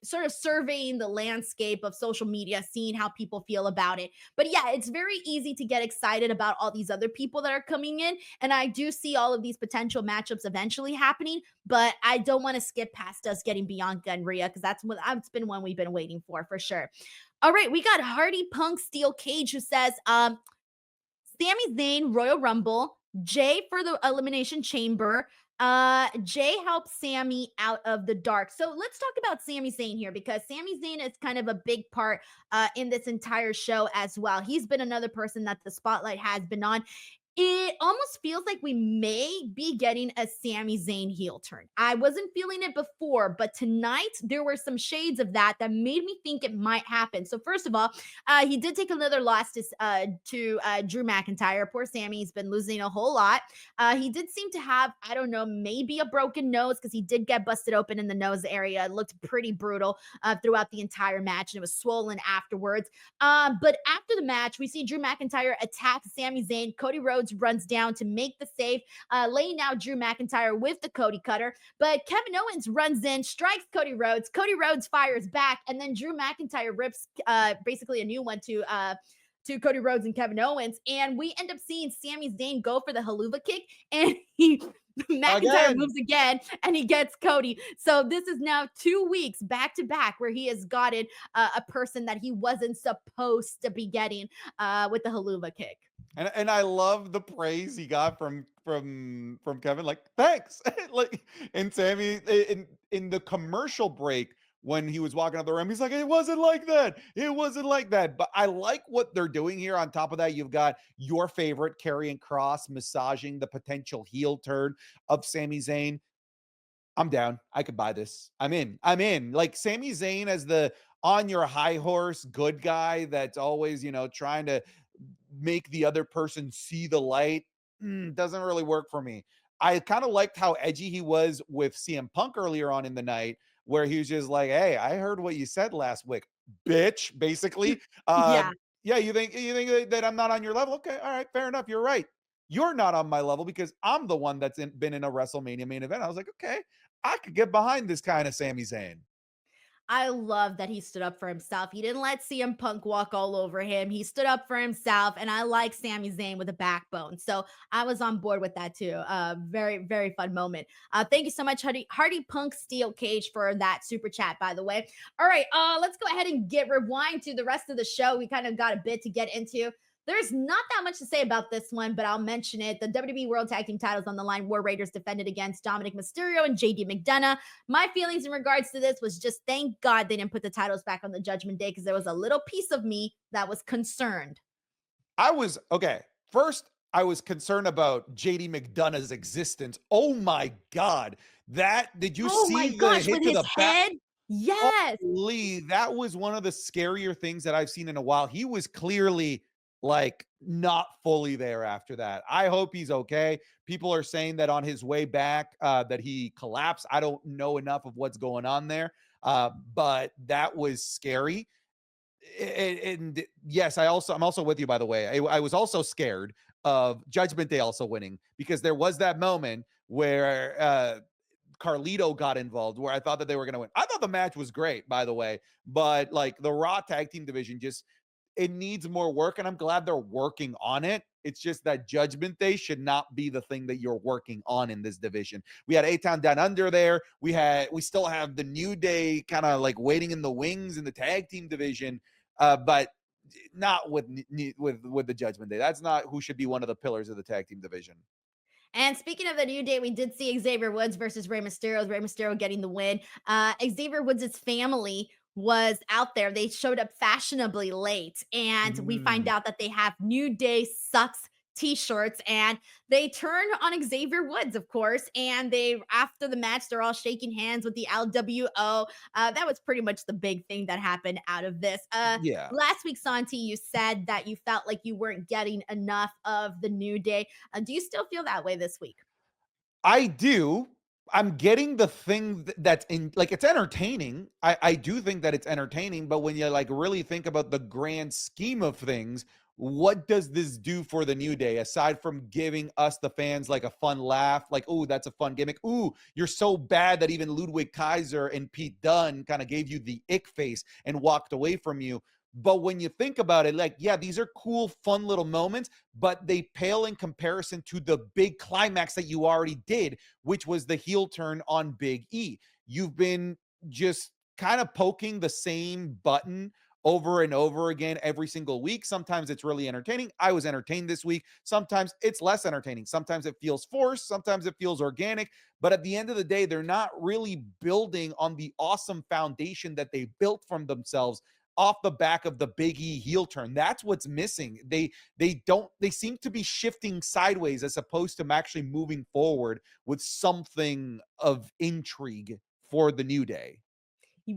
Speaker 1: sort of surveying the landscape of social media, seeing how people feel about it. But yeah, it's very easy to get excited about all these other people that are coming in, and I do see all of these potential matchups eventually happening. But I don't want to skip past us getting Bianca and Rhea because that's been one we've been waiting for sure. All right, we got Hardy Punk Steel Cage who says, Sami Zayn, Royal Rumble, Jay for the Elimination Chamber. Jay helps Sami out of the dark. So let's talk about Sami Zayn here because Sami Zayn is kind of a big part in this entire show as well. He's been another person that the spotlight has been on. It almost feels like we may be getting a Sami Zayn heel turn. I wasn't feeling it before, but tonight there were some shades of that made me think it might happen. So first of all, he did take another loss to Drew McIntyre. Poor Sammy's been losing a whole lot. He did seem to have, I don't know, maybe a broken nose because he did get busted open in the nose area. It looked pretty brutal throughout the entire match, and it was swollen afterwards. But after the match, we see Drew McIntyre attack Sami Zayn. Cody Rhodes runs down to make the save, laying out Drew McIntyre with the Cody Cutter. But Kevin Owens runs in, strikes Cody Rhodes. Cody Rhodes fires back, and then Drew McIntyre rips basically a new one to Cody Rhodes and Kevin Owens. And we end up seeing Sami Zayn go for the haluva kick, and McIntyre
Speaker 2: Again.
Speaker 1: moves again and he gets Cody. So this is now 2 weeks back to back where he has gotten a person that he wasn't supposed to be getting with the haluva kick.
Speaker 2: And I love the praise he got from Kevin, like, thanks. Like, and Sammy in the commercial break when he was walking up the ramp, he's like, it wasn't like that. It wasn't like that. But I like what they're doing here. On top of that, you've got your favorite Karrion Kross massaging the potential heel turn of Sami Zayn. I'm down. I could buy this. I'm in. I'm in. Like Sami Zayn as the on your high horse good guy that's always, trying to make the other person see the light, doesn't really work for me. I kind of liked how edgy he was with CM Punk earlier on in the night, where he was just like, "Hey, I heard what you said last week, bitch," basically.
Speaker 1: Yeah.
Speaker 2: Yeah, you think that I'm not on your level? Okay, all right, fair enough. You're right. You're not on my level because I'm the one that's been in a WrestleMania main event. I was like, okay, I could get behind this kind of Sami Zayn.
Speaker 1: I love that he stood up for himself. He didn't let CM Punk walk all over him. He stood up for himself, and I like Sami Zayn with a backbone. So I was on board with that too. Very, very fun moment. Thank you so much, Hardy Punk Steel Cage, for that super chat, by the way. All right, let's go ahead and get rewind to the rest of the show. We kind of got a bit to get into. There's not that much to say about this one, but I'll mention it. The WWE World Tag Team titles on the line. War Raiders defended against Dominic Mysterio and JD McDonough. My feelings in regards to this was just thank God they didn't put the titles back on the Judgment Day, because there was a little piece of me that was concerned.
Speaker 2: I was okay. First, I was concerned about JD McDonough's existence. Oh my god. That did you
Speaker 1: Oh my
Speaker 2: see the
Speaker 1: gosh, with
Speaker 2: hit to
Speaker 1: his
Speaker 2: the back?
Speaker 1: head? Yes.
Speaker 2: Holy, that was one of the scarier things that I've seen in a while. He was clearly like not fully there after that. I hope he's okay. People are saying that on his way back, that he collapsed. I don't know enough of what's going on there, but that was scary. And yes, I'm also with you. By the way, I was also scared of Judgment Day also winning because there was that moment where Carlito got involved where I thought that they were going to win. I thought the match was great, by the way, but like the Raw tag team division just it needs more work, and I'm glad they're working on it. It's just that Judgment Day should not be the thing that you're working on in this division. We had A-Town Down Under there. We still have the New Day kind of like waiting in the wings in the tag team division, but not with the Judgment Day. That's not who should be one of the pillars of the tag team division.
Speaker 1: And speaking of the New Day, we did see Xavier Woods versus Rey Mysterio. Rey Mysterio getting the win. Xavier Woods' family was out there. They showed up fashionably late, and we find
Speaker 2: Mm.
Speaker 1: out that they have New Day sucks t-shirts, and they turn on Xavier Woods, of course, and they after the match they're all shaking hands with the LWO. That was pretty much the big thing that happened out of this.
Speaker 2: Yeah.
Speaker 1: Last week, Santi, you said that you felt like you weren't getting enough of the New Day. Do you still feel that way this week?
Speaker 2: I do. I'm getting the thing that's in like it's entertaining. I do think that it's entertaining, but when you like really think about the grand scheme of things, what does this do for the New Day aside from giving us the fans like a fun laugh? Like, oh, that's a fun gimmick. Ooh, you're so bad that even Ludwig Kaiser and Pete Dunne kind of gave you the ick face and walked away from you. But when you think about it, like, yeah, these are cool, fun little moments, but they pale in comparison to the big climax that you already did, which was the heel turn on Big E. You've been just kind of poking the same button over and over again every single week. Sometimes it's really entertaining. I was entertained this week. Sometimes it's less entertaining. Sometimes it feels forced. Sometimes it feels organic. But at the end of the day, they're not really building on the awesome foundation that they built from themselves off the back of the Big E heel turn. That's what's missing. They seem to be shifting sideways as opposed to actually moving forward with something of intrigue for the New Day.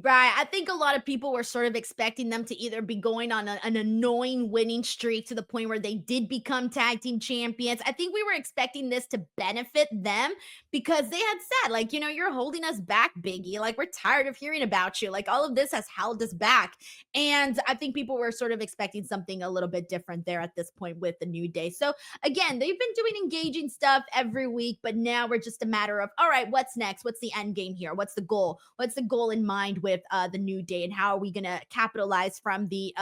Speaker 1: Right. I think a lot of people were sort of expecting them to either be going on an annoying winning streak to the point where they did become tag team champions. I think we were expecting this to benefit them because they had said, like, you're holding us back, Biggie. Like, we're tired of hearing about you. Like, all of this has held us back. And I think people were sort of expecting something a little bit different there at this point with the New Day. So, again, they've been doing engaging stuff every week, but now we're just a matter of, all right, what's next? What's the end game here? What's the goal? What's the goal in mind with the New Day, and how are we going to capitalize from the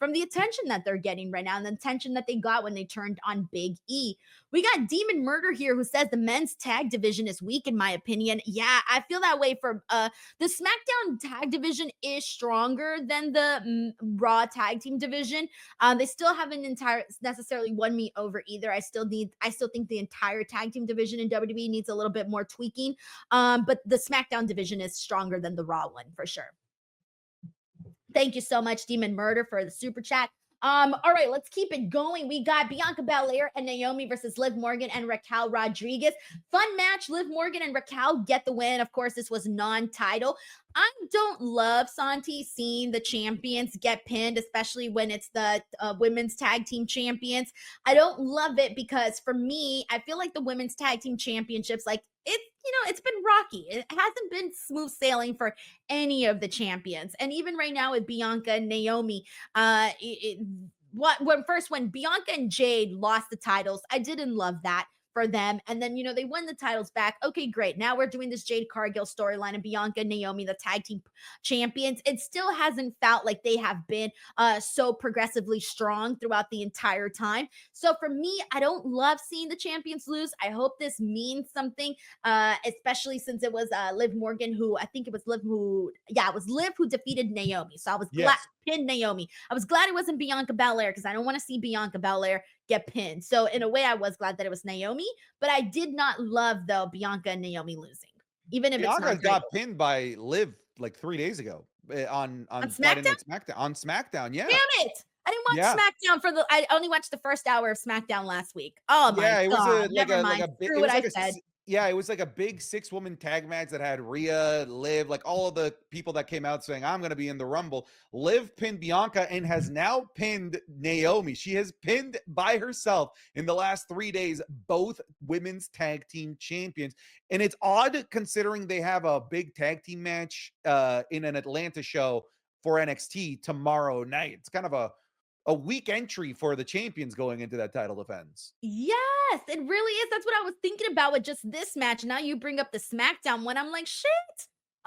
Speaker 1: attention that they're getting right now and the attention that they got when they turned on Big E? We got Demon Murder here who says the men's tag division is weak in my opinion. Yeah, I feel that way for the SmackDown tag division is stronger than the Raw tag team division. They still haven't necessarily won me over either. I still think the entire tag team division in WWE needs a little bit more tweaking. But the SmackDown division is stronger than the Raw one for sure. Thank you so much, Demon Murder, for the super chat. All right, let's keep it going. We got Bianca Belair and Naomi versus Liv Morgan and Raquel Rodriguez. Fun match. Liv Morgan and Raquel get the win. Of course, this was non-title. I don't love Santi seeing the champions get pinned, especially when it's the women's tag team champions. I don't love it because for me, I feel like the women's tag team championships, like it's been rocky. It hasn't been smooth sailing for any of the champions. And even right now with Bianca and Naomi, when Bianca and Jade lost the titles, I didn't love that for them. And then, they won the titles back. Okay, great. Now we're doing this Jade Cargill storyline and Bianca and Naomi, the tag team champions. It still hasn't felt like they have been so progressively strong throughout the entire time. So for me, I don't love seeing the champions lose. I hope this means something, especially since it was Liv Morgan who, I think it was Liv who, yeah, it was Liv who defeated Naomi. So I was glad,
Speaker 2: Yes.
Speaker 1: pinned Naomi. I was glad it wasn't Bianca Belair because I don't want to see Bianca Belair get pinned. So in a way, I was glad that it was Naomi, but I did not love though Bianca and Naomi losing, even if it's
Speaker 2: Bianca
Speaker 1: non-title.
Speaker 2: got pinned by Liv like 3 days ago,
Speaker 1: On
Speaker 2: on Friday
Speaker 1: SmackDown?
Speaker 2: Night SmackDown on SmackDown, yeah.
Speaker 1: Damn it! I didn't
Speaker 2: Yeah.
Speaker 1: watch SmackDown I only watched the first hour of SmackDown last week. Oh my
Speaker 2: Yeah, it was
Speaker 1: god,
Speaker 2: a
Speaker 1: never
Speaker 2: like
Speaker 1: mind.
Speaker 2: a big
Speaker 1: Screw
Speaker 2: it
Speaker 1: what
Speaker 2: was
Speaker 1: I
Speaker 2: like a
Speaker 1: said.
Speaker 2: s yeah, it was like a big 6-woman tag match that had Rhea, Liv, like all of the people that came out saying, "I'm gonna be in the Rumble." Liv pinned Bianca and has now pinned Naomi. She has pinned by herself in the last 3 days both women's tag team champions. And it's odd considering they have a big tag team match in an Atlanta show for NXT tomorrow night. It's kind of a weak entry for the champions going into that title defense.
Speaker 1: Yes, it really is. That's what I was thinking about with just this match. Now you bring up the SmackDown one. I'm like, shit.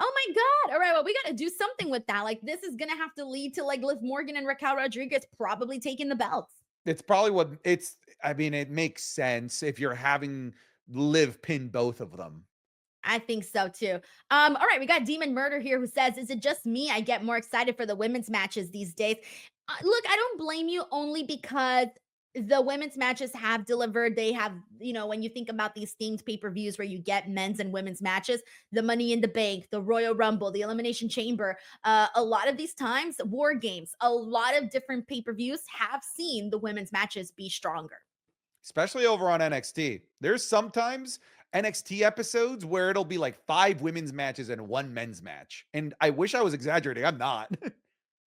Speaker 1: Oh my God. All right. Well, we got to do something with that. Like, this is going to have to lead to like Liv Morgan and Raquel Rodriguez probably taking the belts.
Speaker 2: It's probably what it's I mean, it makes sense if you're having Liv pin both of them.
Speaker 1: I think so too. All right, we got Demon Murder here who says, "Is it just me? I get more excited for the women's matches these days." Look, I don't blame you only because the women's matches have delivered. They have, when you think about these themed pay-per-views where you get men's and women's matches, the Money in the Bank, the Royal Rumble, the Elimination Chamber, a lot of these times, War Games, a lot of different pay-per-views have seen the women's matches be stronger.
Speaker 2: Especially over on NXT. There's sometimes NXT episodes where it'll be like 5 women's matches and 1 men's match. And I wish I was exaggerating. I'm not.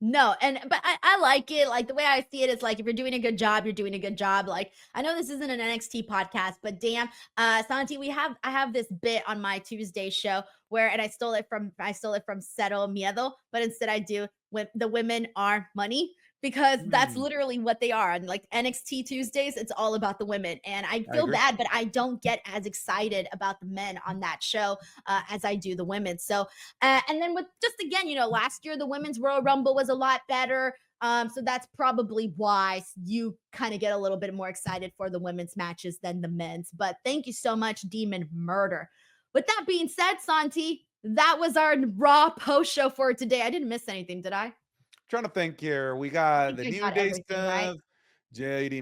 Speaker 1: No, but I like it. Like the way I see it is like if you're doing a good job, you're doing a good job. Like I know this isn't an NXT podcast, but damn, Santi, I have this bit on my Tuesday show where and I stole it from Cero Miedo, but instead I do when the women are money because that's
Speaker 2: Mm,
Speaker 1: literally what they are. And like NXT Tuesdays, it's all about the women. And I
Speaker 2: I
Speaker 1: feel
Speaker 2: agree.
Speaker 1: bad, but I don't get as excited about the men on that show as I do the women. So and then with just again, last year the women's Royal Rumble was a lot better. So that's probably why you kind of get a little bit more excited for the women's matches than the men's. But thank you so much, Demon Murder. With that being said, Santi, that was our Raw post show for today. I didn't miss anything, did I?
Speaker 2: Trying to think here. We
Speaker 1: I
Speaker 2: got
Speaker 1: think
Speaker 2: the
Speaker 1: I
Speaker 2: New
Speaker 1: got
Speaker 2: Day
Speaker 1: everything right.
Speaker 2: stuff, JD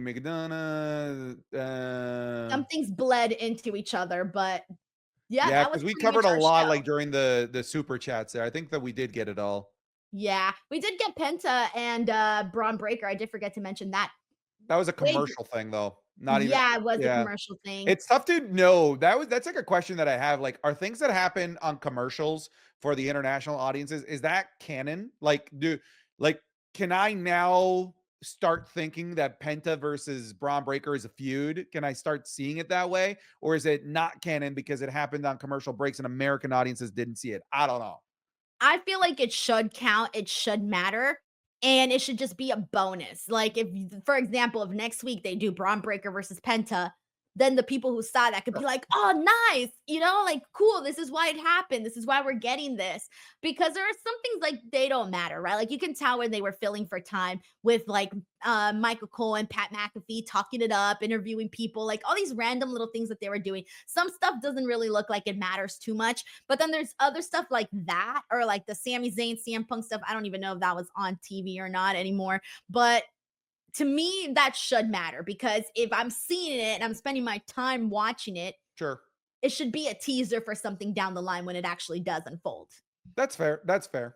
Speaker 2: McDonough.
Speaker 1: Some things bled into each other, but yeah,
Speaker 2: Yeah,
Speaker 1: that was
Speaker 2: because we
Speaker 1: pretty much
Speaker 2: covered a
Speaker 1: our
Speaker 2: lot
Speaker 1: show.
Speaker 2: like during the super chats there. I think that we did get it all.
Speaker 1: Yeah, we did get Penta and Braun Breaker. I did forget to mention that.
Speaker 2: That was a
Speaker 1: Way
Speaker 2: commercial thing though. Not even
Speaker 1: Yeah, it was a
Speaker 2: yeah.
Speaker 1: commercial thing.
Speaker 2: It's tough to know. That's like a question that I have. Like, are things that happen on commercials for the international audiences, is that canon? Like can I now start thinking that Penta versus Braun Breaker is a feud? Can I start seeing it that way? Or is it not canon because it happened on commercial breaks and American audiences didn't see it? I don't know.
Speaker 1: I feel like it should count, it should matter, and it should just be a bonus. Like, for example, if next week they do Braun Breaker versus Penta, then the people who saw that could be like, "Oh, nice," like, "Cool, this is why it happened. This is why we're getting this." Because there are some things, like, they don't matter, right? Like, you can tell when they were filling for time with, like, Michael Cole and Pat McAfee talking it up, interviewing people, like, all these random little things that they were doing. Some stuff doesn't really look like it matters too much, but then there's other stuff like that, or like the Sami Zayn, CM Punk stuff. I don't even know if that was on TV or not anymore. But to me, that should matter because if I'm seeing it and I'm spending my time watching it,
Speaker 2: Sure.
Speaker 1: it should be a teaser for something down the line when it actually does unfold.
Speaker 2: That's fair. That's fair.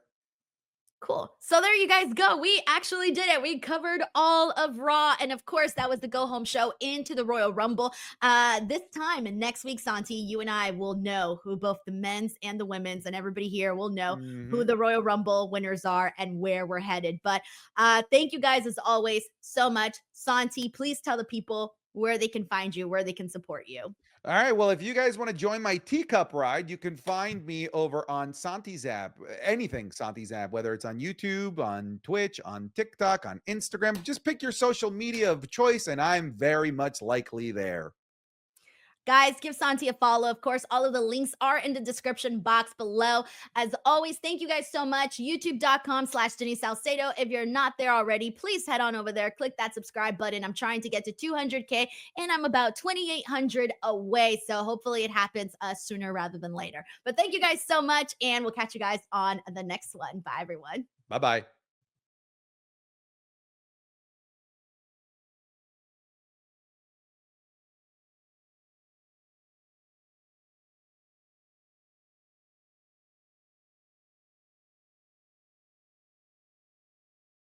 Speaker 1: Cool. So there you guys go. We actually did it. We covered all of Raw. And of course, that was the go home show into the Royal Rumble. This time and next week, Santi, you and I will know who both the men's and the women's, and everybody here will know who
Speaker 2: Mhm.
Speaker 1: the Royal Rumble winners are and where we're headed. But thank you guys, as always, so much. Santi, please tell the people where they can find you, where they can support you.
Speaker 2: All right. Well, if you guys want to join my teacup ride, you can find me over on Santi's app. Anything Santi's app, whether it's on YouTube, on Twitch, on TikTok, on Instagram. Just pick your social media of choice, and I'm very much likely there.
Speaker 1: Guys, give Santi a follow. Of course, all of the links are in the description box below. As always, thank you guys so much. YouTube.com/Denise Salcedo. If you're not there already, please head on over there. Click that subscribe button. I'm trying to get to 200K and I'm about 2,800 away. So hopefully it happens sooner rather than later. But thank you guys so much. And we'll catch you guys on the next one. Bye, everyone.
Speaker 2: Bye bye.